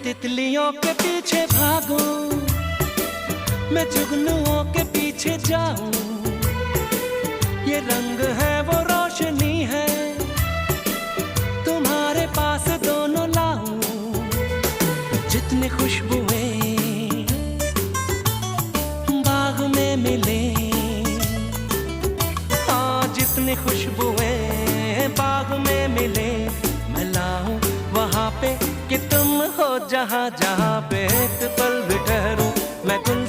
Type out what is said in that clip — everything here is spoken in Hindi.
तितलियों के पीछे भागूं, मैं जुगनुओं के पीछे जाऊं। ये रंग है वो रोशनी है, तुम्हारे पास दोनों लाऊं। जितनी खुशबुएं बाग में मिले, हाँ जितनी खुशबुएं बाग में मिले, मैं लाऊं वहाँ पे कि तुम हो जहाँ जहाँ पे एक पल भी ठहरूं मैं तुमसे।